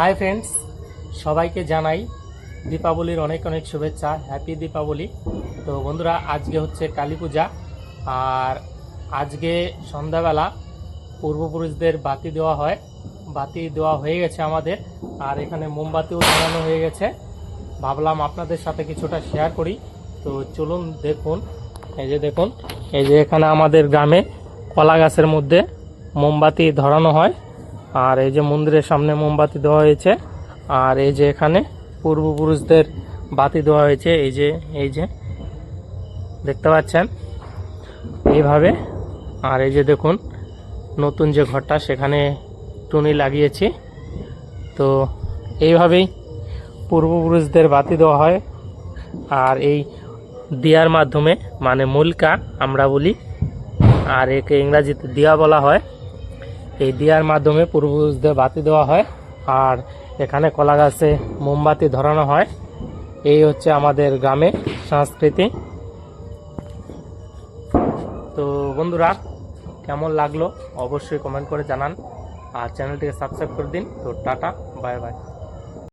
Hi friends, সবাইকে জানাই দীপাবলির অনেক অনেক শুভেচ্ছা। হ্যাপি দীপাবলি। তো বন্ধুরা, আজকে হচ্ছে কালী পূজা, আর আজকে সন্ধ্যাবেলা পূর্বপুরুষদের বাতি দেওয়া হয়। বাতি দেওয়া হয়ে গেছে আমাদের, আর এখানে মোমবাতিও জ্বালানো হয়ে গেছে। ভাবলাম আপনাদের সাথে কিছুটা শেয়ার করি। তো চলুন দেখুন। দেখুন, এই যে এখানে আমাদের গ্রামে কলা গাছের মধ্যে মোমবাতি ধরানো হয়, আর এই যে মন্দিরের সামনে মোমবাতি দেওয়া হয়েছে, আর এই যে এখানে পূর্বপুরুষদের বাতি দেওয়া হয়েছে। এই যে দেখতে পাচ্ছেন এইভাবে। আর এই যে দেখুন, নতুন যে ঘরটা সেখানে টুনি লাগিয়েছি। তো এইভাবেই পূর্বপুরুষদের বাতি দেওয়া হয়। আর এই দিয়ার মাধ্যমে, মানে মুলকা আমরা বলি, আর একে ইংরাজিতে দিয়া বলা হয়, এই দিয়ার মাধ্যমে পূর্বপুরুষদের বাতি দেওয়া হয়। আর এখানে কলা গাছে মোমবাতি ধরানো হয়। এই হচ্ছে আমাদের গ্রামে সংস্কৃতি। তো বন্ধুরা, কেমন লাগলো অবশ্যই কমেন্ট করে জানান, আর চ্যানেলটিকে সাবস্ক্রাইব করে দিন। তো টাটা, বাই বাই।